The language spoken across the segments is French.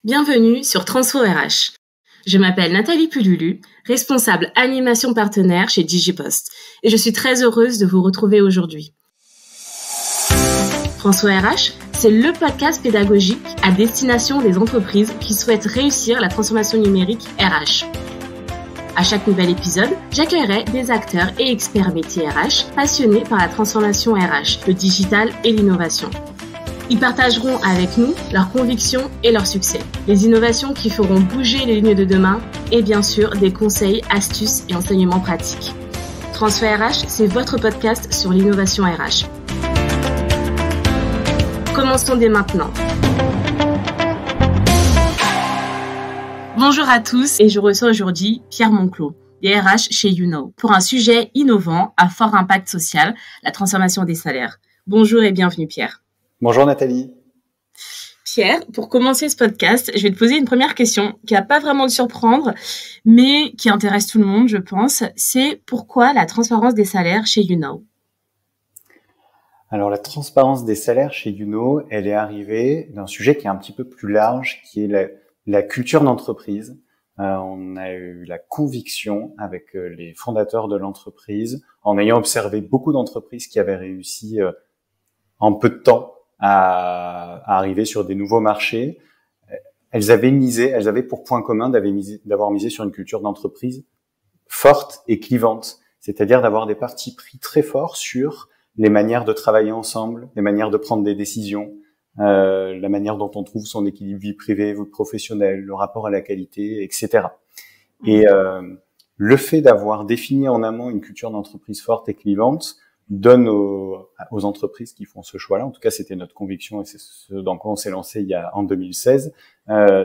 Bienvenue sur Transfo RH. Je m'appelle Nathalie Pululu, responsable animation partenaire chez Digipost, et je suis très heureuse de vous retrouver aujourd'hui. Transfo RH, c'est le podcast pédagogique à destination des entreprises qui souhaitent réussir la transformation numérique RH. À chaque nouvel épisode, j'accueillerai des acteurs et experts métiers RH passionnés par la transformation RH, le digital et l'innovation. Ils partageront avec nous leurs convictions et leurs succès, les innovations qui feront bouger les lignes de demain et bien sûr des conseils, astuces et enseignements pratiques. Transfo RH, c'est votre podcast sur l'innovation RH. Commençons dès maintenant. Bonjour à tous et je reçois aujourd'hui Pierre Monclos, DRH chez YouKnow, pour un sujet innovant à fort impact social, la transformation des salaires. Bonjour et bienvenue Pierre. Bonjour Nathalie. Pierre, pour commencer ce podcast, je vais te poser une première question qui va pas vraiment te surprendre, mais qui intéresse tout le monde, je pense. C'est pourquoi la transparence des salaires chez YouKnow? Alors la transparence des salaires chez YouKnow, elle est arrivée d'un sujet qui est un petit peu plus large, qui est la culture d'entreprise. On a eu la conviction avec les fondateurs de l'entreprise, en ayant observé beaucoup d'entreprises qui avaient réussi en peu de temps à arriver sur des nouveaux marchés. Elles avaient pour point commun d'avoir misé sur une culture d'entreprise forte et clivante, c'est-à-dire d'avoir des partis pris très forts sur les manières de travailler ensemble, les manières de prendre des décisions, la manière dont on trouve son équilibre vie privée, vie professionnelle, le rapport à la qualité, etc. Et le fait d'avoir défini en amont une culture d'entreprise forte et clivante donne aux entreprises qui font ce choix-là, en tout cas c'était notre conviction et c'est ce dans quoi on s'est lancé en 2016,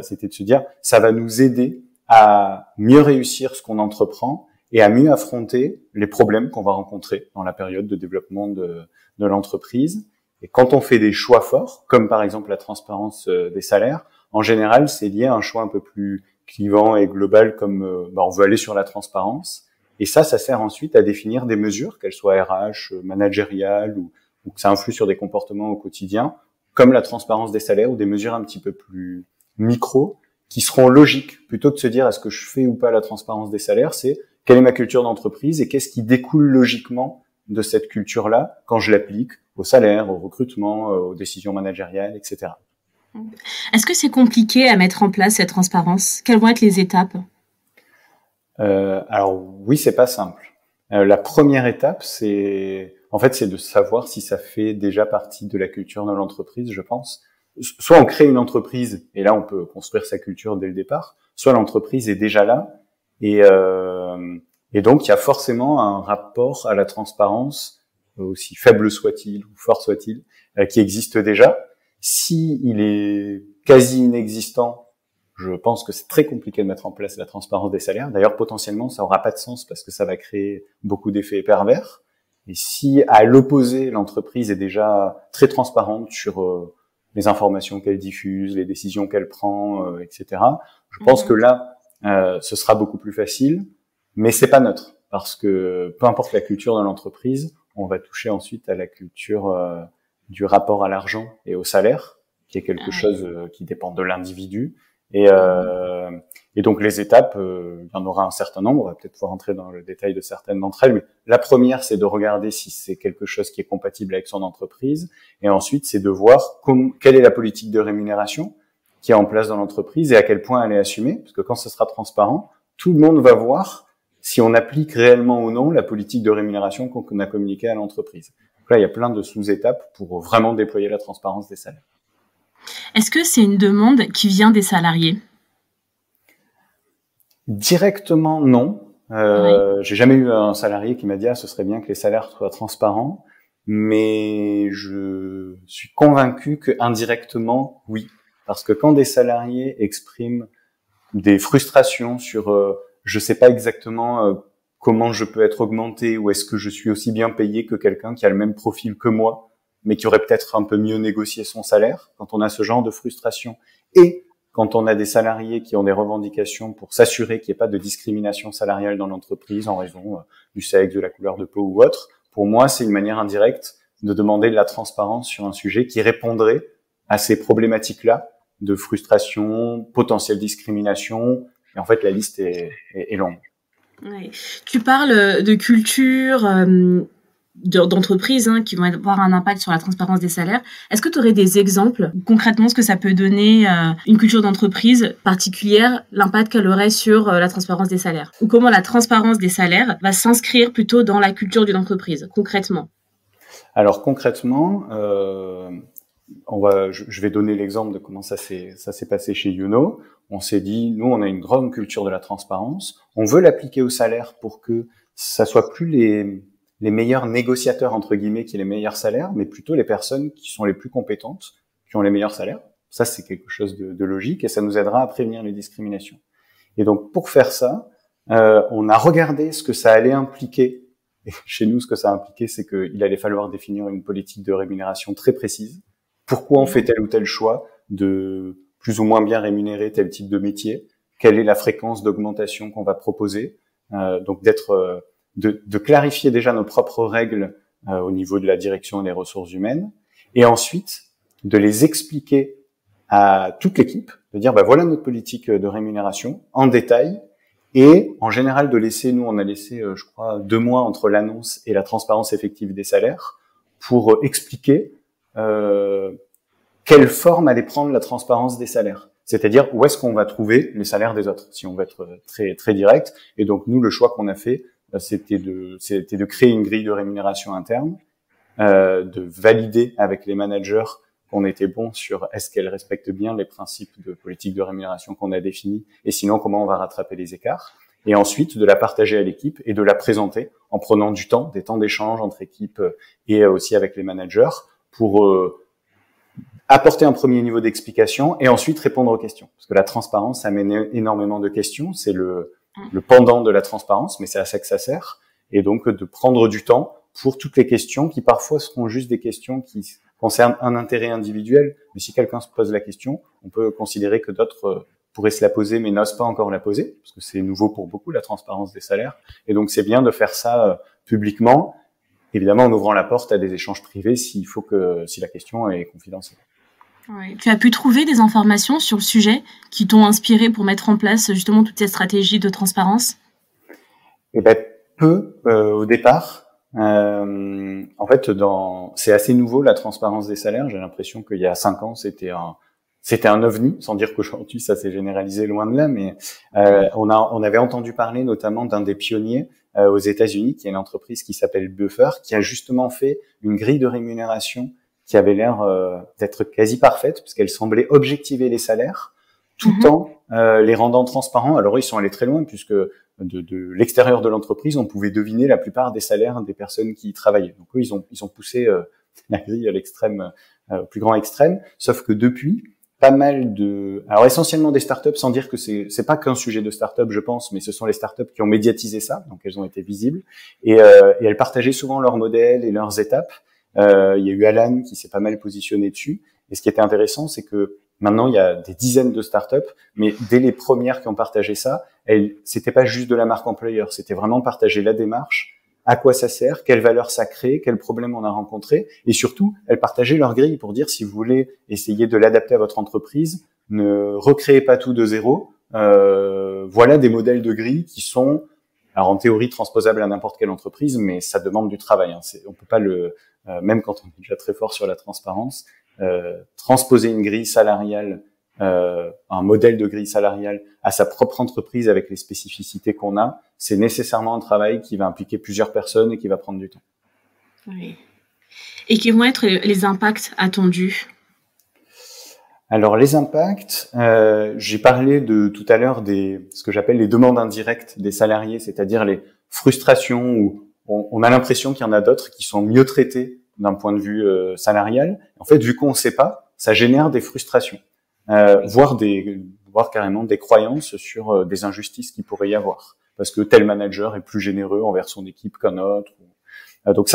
c'était de se dire ça va nous aider à mieux réussir ce qu'on entreprend et à mieux affronter les problèmes qu'on va rencontrer dans la période de développement de l'entreprise. Et quand on fait des choix forts, comme par exemple la transparence des salaires, en général, c'est lié à un choix un peu plus clivant et global, comme on veut aller sur la transparence. Et ça sert ensuite à définir des mesures, qu'elles soient RH, managériales ou que ça influe sur des comportements au quotidien, comme la transparence des salaires ou des mesures un petit peu plus micro, qui seront logiques. Plutôt que de se dire est-ce que je fais ou pas la transparence des salaires, c'est quelle est ma culture d'entreprise et qu'est-ce qui découle logiquement de cette culture-là quand je l'applique au salaire, au recrutement, aux décisions managériales, etc. Est-ce que c'est compliqué à mettre en place cette transparence? Quelles vont être les étapes? Alors oui, c'est pas simple. La première étape, c'est de savoir si ça fait déjà partie de la culture de l'entreprise, je pense. Soit on crée une entreprise et là on peut construire sa culture dès le départ, soit l'entreprise est déjà là et donc il y a forcément un rapport à la transparence, aussi faible soit-il ou fort soit-il, qui existe déjà. Si il est quasi inexistant, je pense que c'est très compliqué de mettre en place la transparence des salaires. D'ailleurs, potentiellement, ça aura pas de sens parce que ça va créer beaucoup d'effets pervers. Et si, à l'opposé, l'entreprise est déjà très transparente sur les informations qu'elle diffuse, les décisions qu'elle prend, etc., je pense que là, ce sera beaucoup plus facile. Mais c'est pas neutre parce que peu importe la culture de l'entreprise, on va toucher ensuite à la culture du rapport à l'argent et au salaire, qui est quelque chose qui dépend de l'individu. Et donc les étapes, il y en aura un certain nombre, on va peut-être pouvoir entrer dans le détail de certaines d'entre elles, mais la première, c'est de regarder si c'est quelque chose qui est compatible avec son entreprise, et ensuite, c'est de voir quelle est la politique de rémunération qui est en place dans l'entreprise et à quel point elle est assumée, parce que quand ce sera transparent, tout le monde va voir si on applique réellement ou non la politique de rémunération qu'on a communiquée à l'entreprise. Donc là, il y a plein de sous-étapes pour vraiment déployer la transparence des salaires. Est-ce que c'est une demande qui vient des salariés? Directement, non. Oui. J'ai jamais eu un salarié qui m'a dit ce serait bien que les salaires soient transparents, mais je suis convaincu que indirectement, oui. Parce que quand des salariés expriment des frustrations sur je sais pas exactement comment je peux être augmenté ou est-ce que je suis aussi bien payé que quelqu'un qui a le même profil que moi, mais qui aurait peut-être un peu mieux négocié son salaire, quand on a ce genre de frustration, et quand on a des salariés qui ont des revendications pour s'assurer qu'il n'y ait pas de discrimination salariale dans l'entreprise en raison du sexe, de la couleur de peau ou autre, pour moi, c'est une manière indirecte de demander de la transparence sur un sujet qui répondrait à ces problématiques-là de frustration, potentielle discrimination. Et en fait, la liste est longue. Ouais. Tu parles de culture, d'entreprises qui vont avoir un impact sur la transparence des salaires. Est-ce que tu aurais des exemples concrètement ce que ça peut donner une culture d'entreprise particulière, l'impact qu'elle aurait sur la transparence des salaires, ou comment la transparence des salaires va s'inscrire plutôt dans la culture d'une entreprise concrètement? Alors concrètement, je vais donner l'exemple de comment ça s'est passé chez Youno. On s'est dit, nous, on a une grande culture de la transparence. On veut l'appliquer au salaire pour que ça soit plus les meilleurs négociateurs, entre guillemets, qui aient les meilleurs salaires, mais plutôt les personnes qui sont les plus compétentes, qui ont les meilleurs salaires. Ça, c'est quelque chose de logique et ça nous aidera à prévenir les discriminations. Et donc, pour faire ça, on a regardé ce que ça allait impliquer. Et chez nous, ce que ça impliquait, c'est qu'il allait falloir définir une politique de rémunération très précise. Pourquoi on fait tel ou tel choix de plus ou moins bien rémunérer tel type de métier? Quelle est la fréquence d'augmentation qu'on va proposer? Donc de clarifier déjà nos propres règles au niveau de la direction des ressources humaines, et ensuite de les expliquer à toute l'équipe, de dire voilà notre politique de rémunération en détail, et en général nous on a laissé je crois 2 mois entre l'annonce et la transparence effective des salaires pour expliquer quelle forme allait prendre la transparence des salaires. C'est-à-dire où est-ce qu'on va trouver les salaires des autres, si on veut être très très direct. Et donc nous, le choix qu'on a fait, c'était de créer une grille de rémunération interne, de valider avec les managers qu'on était bon sur est-ce qu'elle respecte bien les principes de politique de rémunération qu'on a définis, et sinon comment on va rattraper les écarts. Et ensuite de la partager à l'équipe et de la présenter en prenant du temps, des temps d'échange entre équipes et aussi avec les managers pour apporter un premier niveau d'explication et ensuite répondre aux questions. Parce que la transparence amène énormément de questions, c'est le pendant de la transparence, mais c'est à ça que ça sert. Et donc de prendre du temps pour toutes les questions qui parfois seront juste des questions qui concernent un intérêt individuel. Mais si quelqu'un se pose la question, on peut considérer que d'autres pourraient se la poser mais n'osent pas encore la poser, parce que c'est nouveau pour beaucoup, la transparence des salaires. Et donc c'est bien de faire ça publiquement, évidemment en ouvrant la porte à des échanges privés si la question est confidentielle. Ouais. Tu as pu trouver des informations sur le sujet qui t'ont inspiré pour mettre en place justement toutes ces stratégies de transparence? Peu au départ. En fait, c'est assez nouveau la transparence des salaires. J'ai l'impression qu'il y a 5 ans, c'était un ovni, sans dire qu'aujourd'hui ça s'est généralisé loin de là. Mais on avait entendu parler notamment d'un des pionniers aux États-Unis, qui est une entreprise qui s'appelle Buffer, qui a justement fait une grille de rémunération qui avait l'air d'être quasi parfaite, parce qu'elle semblait objectiver les salaires, tout en les rendant transparents. Alors ils sont allés très loin, puisque de l'extérieur de l'entreprise, on pouvait deviner la plupart des salaires des personnes qui y travaillaient. Donc eux, ils ont poussé la grille à l'extrême, au plus grand extrême. Sauf que depuis, pas mal alors essentiellement des startups, sans dire que c'est pas qu'un sujet de startup, je pense, mais ce sont les startups qui ont médiatisé ça, donc elles ont été visibles, et elles partageaient souvent leurs modèles et leurs étapes. Il y a eu Alan qui s'est pas mal positionné dessus. Et ce qui était intéressant, c'est que maintenant, il y a des dizaines de startups, mais dès les premières qui ont partagé ça, c'était pas juste de la marque employeur, c'était vraiment partager la démarche, à quoi ça sert, quelle valeur ça crée, quels problèmes on a rencontrés, et surtout, elles partageaient leur grille pour dire si vous voulez essayer de l'adapter à votre entreprise, ne recréez pas tout de zéro. Voilà des modèles de grille qui sont, alors en théorie, transposables à n'importe quelle entreprise, mais ça demande du travail. On peut pas même quand on est déjà très fort sur la transparence, transposer une grille salariale, un modèle de grille salariale à sa propre entreprise avec les spécificités qu'on a, c'est nécessairement un travail qui va impliquer plusieurs personnes et qui va prendre du temps. Oui. Et quels vont être les impacts attendus? Alors les impacts, j'ai parlé tout à l'heure ce que j'appelle les demandes indirectes des salariés, c'est-à-dire les frustrations où on a l'impression qu'il y en a d'autres qui sont mieux traités d'un point de vue salarial. En fait, vu qu'on ne sait pas, ça génère des frustrations, voire carrément des croyances sur des injustices qu'il pourrait y avoir, parce que tel manager est plus généreux envers son équipe qu'un autre. Donc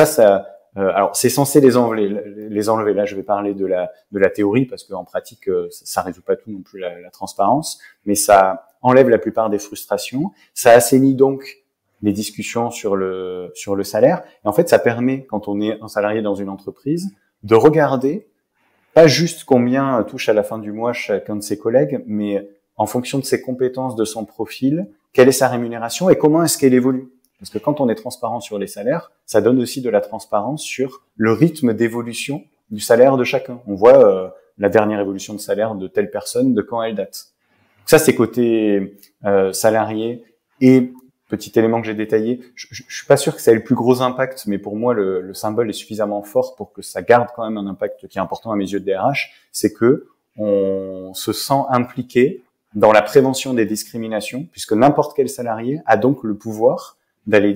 alors c'est censé les enlever. Là, je vais parler de la théorie, parce qu'en pratique, ça résout pas tout non plus la transparence, mais ça enlève la plupart des frustrations. Ça assainit donc les discussions sur le salaire. Et en fait, ça permet, quand on est un salarié dans une entreprise, de regarder pas juste combien touche à la fin du mois chacun de ses collègues, mais en fonction de ses compétences, de son profil, quelle est sa rémunération et comment est-ce qu'elle évolue. Parce que quand on est transparent sur les salaires, ça donne aussi de la transparence sur le rythme d'évolution du salaire de chacun. On voit la dernière évolution de salaire de telle personne, de quand elle date. Donc ça, c'est côté salarié. Et petit élément que j'ai détaillé, je suis pas sûr que ça ait le plus gros impact, mais pour moi, le symbole est suffisamment fort pour que ça garde quand même un impact qui est important à mes yeux de DRH, c'est que on se sent impliqué dans la prévention des discriminations, puisque n'importe quel salarié a donc le pouvoir d'aller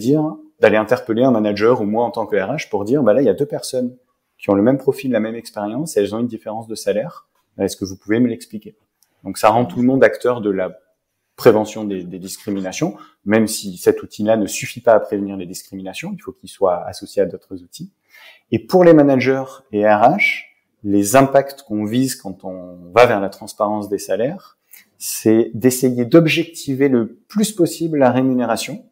interpeller un manager ou moi en tant que RH pour dire, là, il y a deux personnes qui ont le même profil, la même expérience, et elles ont une différence de salaire. Est-ce que vous pouvez me l'expliquer? Donc, ça rend tout le monde acteur de la prévention des discriminations, même si cet outil-là ne suffit pas à prévenir les discriminations, il faut qu'il soit associé à d'autres outils. Et pour les managers et RH, les impacts qu'on vise quand on va vers la transparence des salaires, c'est d'essayer d'objectiver le plus possible la rémunération.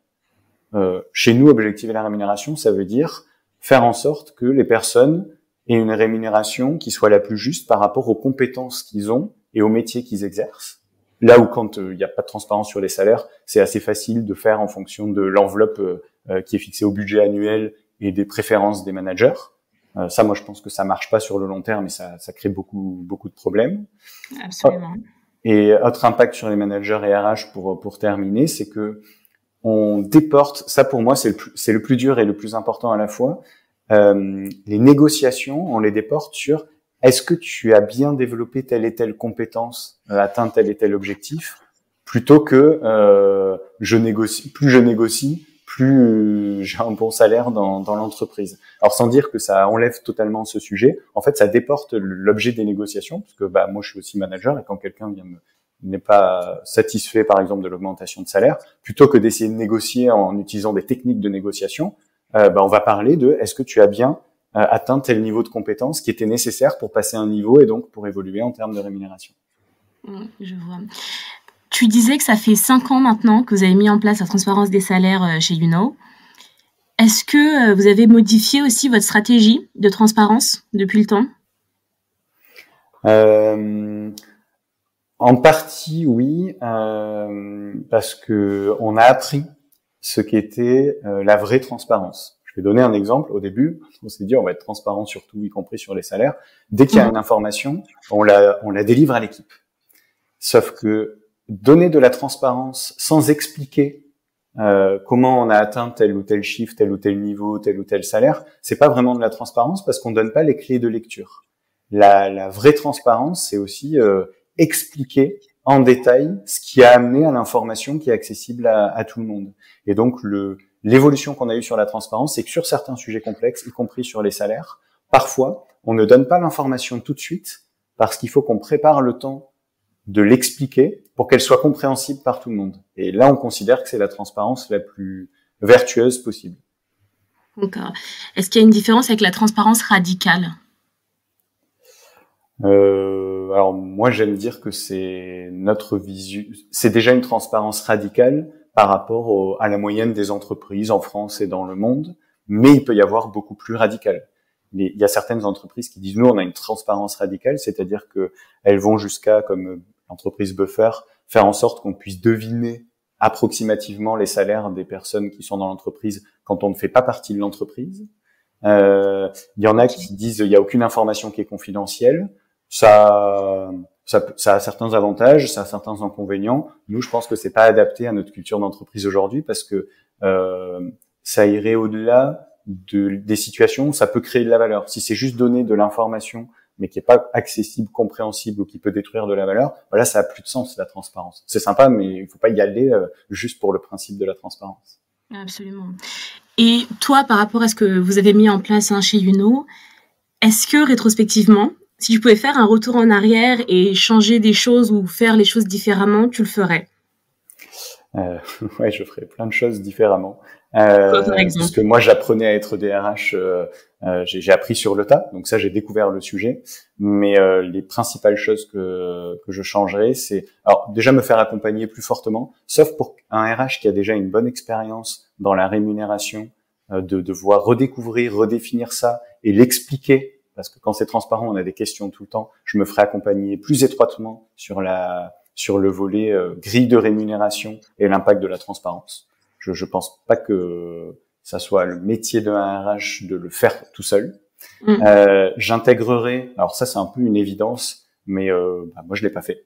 Chez nous, objectiver la rémunération, ça veut dire faire en sorte que les personnes aient une rémunération qui soit la plus juste par rapport aux compétences qu'ils ont et au métier qu'ils exercent. Là où quand il n'y a pas de transparence sur les salaires, c'est assez facile de faire en fonction de l'enveloppe qui est fixée au budget annuel et des préférences des managers. Ça, moi, je pense que ça marche pas sur le long terme et ça crée beaucoup de problèmes. Absolument. Et autre impact sur les managers et RH pour terminer, c'est que on déporte, ça pour moi c'est le plus dur et le plus important à la fois, les négociations, on les déporte sur est-ce que tu as bien développé telle et telle compétence, atteint tel et tel objectif, plutôt que plus je négocie, plus j'ai un bon salaire dans l'entreprise. Alors sans dire que ça enlève totalement ce sujet, en fait ça déporte l'objet des négociations, parce que moi je suis aussi manager et quand quelqu'un n'est pas satisfait par exemple de l'augmentation de salaire, plutôt que d'essayer de négocier en utilisant des techniques de négociation, on va parler de est-ce que tu as bien atteint tel niveau de compétence qui était nécessaire pour passer un niveau et donc pour évoluer en termes de rémunération. Je vois. Tu disais que ça fait 5 ans maintenant que vous avez mis en place la transparence des salaires chez YouKnow. Est-ce que vous avez modifié aussi votre stratégie de transparence depuis le temps? En partie, oui, parce que on a appris ce qu'était la vraie transparence. Je vais donner un exemple. Au début, on s'est dit on va être transparent sur tout, y compris sur les salaires. Dès qu'il y a une information, on la délivre à l'équipe. Sauf que donner de la transparence sans expliquer comment on a atteint tel ou tel chiffre, tel ou tel niveau, tel ou tel salaire, c'est pas vraiment de la transparence parce qu'on donne pas les clés de lecture. La vraie transparence, c'est aussi expliquer en détail ce qui a amené à l'information qui est accessible à tout le monde. Et donc l'évolution qu'on a eue sur la transparence, c'est que sur certains sujets complexes, y compris sur les salaires, parfois on ne donne pas l'information tout de suite parce qu'il faut qu'on prépare le temps de l'expliquer pour qu'elle soit compréhensible par tout le monde. Et là, on considère que c'est la transparence la plus vertueuse possible. D'accord. Est-ce qu'il y a une différence avec la transparence radicale ? Alors moi, j'aime dire que c'est notre vision. C'est déjà une transparence radicale par rapport à la moyenne des entreprises en France et dans le monde, mais il peut y avoir beaucoup plus radical. Il y a certaines entreprises qui disent nous, on a une transparence radicale, c'est-à-dire que elles vont jusqu'à, comme l'entreprise Buffer, faire en sorte qu'on puisse deviner approximativement les salaires des personnes qui sont dans l'entreprise quand on ne fait pas partie de l'entreprise. Il y en a qui disent il y a aucune information qui est confidentielle. Ça a certains avantages, ça a certains inconvénients. Nous, je pense que c'est pas adapté à notre culture d'entreprise aujourd'hui parce que ça irait au-delà des situations où ça peut créer de la valeur. Si c'est juste donner de l'information mais qui est pas accessible, compréhensible ou qui peut détruire de la valeur, voilà, ça a plus de sens, la transparence. C'est sympa, mais il faut pas y aller juste pour le principe de la transparence. Absolument. Et toi, par rapport à ce que vous avez mis en place chez YouKnow, est-ce que rétrospectivement, si tu pouvais faire un retour en arrière et changer des choses ou faire les choses différemment, tu le ferais? Ouais, je ferais plein de choses différemment. Par exemple. Parce que moi, j'apprenais à être DRH, j'ai appris sur le tas, donc ça, j'ai découvert le sujet. Mais les principales choses que je changerais, c'est alors déjà me faire accompagner plus fortement, sauf pour un RH qui a déjà une bonne expérience dans la rémunération, de devoir redécouvrir, redéfinir ça et l'expliquer parce que quand c'est transparent, on a des questions tout le temps. Je me ferai accompagner plus étroitement sur le volet grille de rémunération et l'impact de la transparence. Je pense pas que ça soit le métier d'un RH de le faire tout seul. J'intégrerai, alors ça c'est un peu une évidence, mais moi je l'ai pas fait,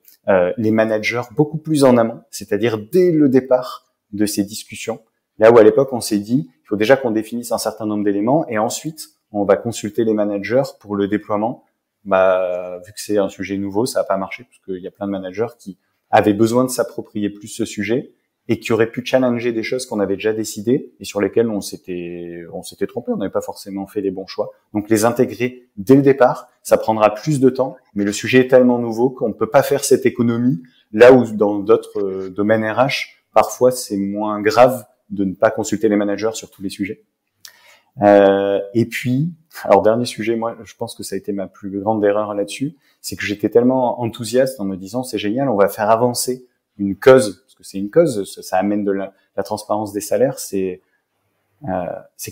les managers beaucoup plus en amont, c'est-à-dire dès le départ de ces discussions. Là où à l'époque on s'est dit, il faut déjà qu'on définisse un certain nombre d'éléments et ensuite on va consulter les managers pour le déploiement. Vu que c'est un sujet nouveau, ça n'a pas marché parce qu'il y a plein de managers qui avaient besoin de s'approprier plus ce sujet et qui auraient pu challenger des choses qu'on avait déjà décidées et sur lesquelles on s'était trompé, on n'avait pas forcément fait les bons choix. Donc les intégrer dès le départ, ça prendra plus de temps, mais le sujet est tellement nouveau qu'on ne peut pas faire cette économie, là où dans d'autres domaines RH, parfois c'est moins grave de ne pas consulter les managers sur tous les sujets. Et puis, alors dernier sujet, moi je pense que ça a été ma plus grande erreur là-dessus, c'est que j'étais tellement enthousiaste en me disant c'est génial, on va faire avancer une cause, parce que c'est une cause, ça amène de la transparence des salaires, c'est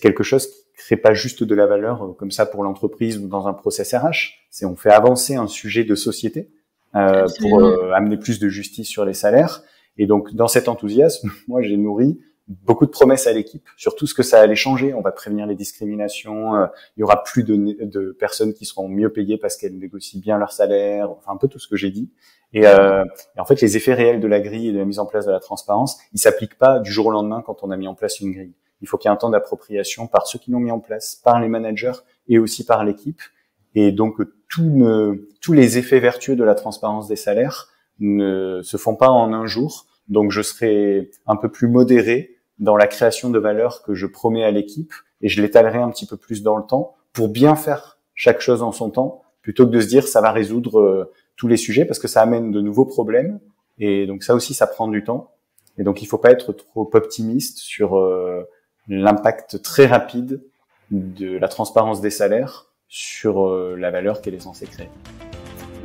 quelque chose qui crée pas juste de la valeur comme ça pour l'entreprise ou dans un process RH, c'est on fait avancer un sujet de société pour amener plus de justice sur les salaires. Et donc dans cet enthousiasme, moi j'ai nourri beaucoup de promesses à l'équipe sur tout ce que ça allait changer. On va prévenir les discriminations, il y aura plus de personnes qui seront mieux payées parce qu'elles négocient bien leur salaire, enfin un peu tout ce que j'ai dit. Et en fait, les effets réels de la grille et de la mise en place de la transparence, ils s'appliquent pas du jour au lendemain quand on a mis en place une grille. Il faut qu'il y ait un temps d'appropriation par ceux qui l'ont mis en place, par les managers et aussi par l'équipe. Et donc tous les effets vertueux de la transparence des salaires ne se font pas en un jour. Donc je serai un peu plus modéré dans la création de valeur que je promets à l'équipe et je l'étalerai un petit peu plus dans le temps pour bien faire chaque chose en son temps plutôt que de se dire ça va résoudre tous les sujets parce que ça amène de nouveaux problèmes et donc ça aussi ça prend du temps et donc il faut pas être trop optimiste sur l'impact très rapide de la transparence des salaires sur la valeur qu'elle est censée créer.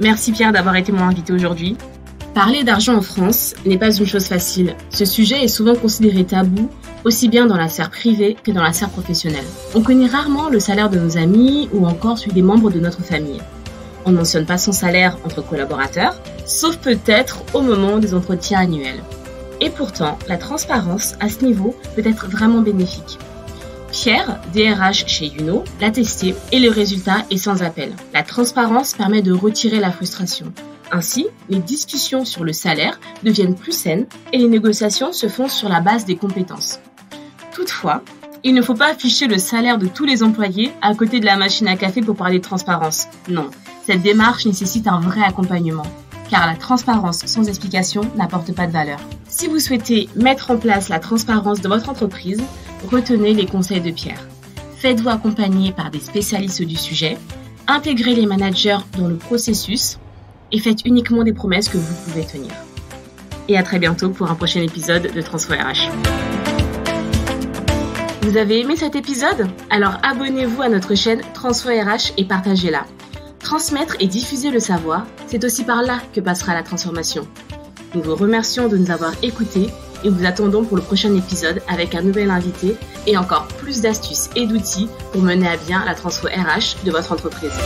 Merci Pierre d'avoir été mon invité aujourd'hui. Parler d'argent en France n'est pas une chose facile. Ce sujet est souvent considéré tabou, aussi bien dans la sphère privée que dans la sphère professionnelle. On connaît rarement le salaire de nos amis ou encore celui des membres de notre famille. On ne mentionne pas son salaire entre collaborateurs, sauf peut-être au moment des entretiens annuels. Et pourtant, la transparence à ce niveau peut être vraiment bénéfique. Pierre, DRH chez Youno, l'a testé et le résultat est sans appel. La transparence permet de retirer la frustration. Ainsi, les discussions sur le salaire deviennent plus saines et les négociations se font sur la base des compétences. Toutefois, il ne faut pas afficher le salaire de tous les employés à côté de la machine à café pour parler de transparence. Non, cette démarche nécessite un vrai accompagnement, car la transparence sans explication n'apporte pas de valeur. Si vous souhaitez mettre en place la transparence de votre entreprise, retenez les conseils de Pierre. Faites-vous accompagner par des spécialistes du sujet, intégrez les managers dans le processus et faites uniquement des promesses que vous pouvez tenir. Et à très bientôt pour un prochain épisode de Transfo RH. Vous avez aimé cet épisode? Alors abonnez-vous à notre chaîne Transfo RH et partagez-la. Transmettre et diffuser le savoir, c'est aussi par là que passera la transformation. Nous vous remercions de nous avoir écoutés et vous attendons pour le prochain épisode avec un nouvel invité et encore plus d'astuces et d'outils pour mener à bien la transfo RH de votre entreprise.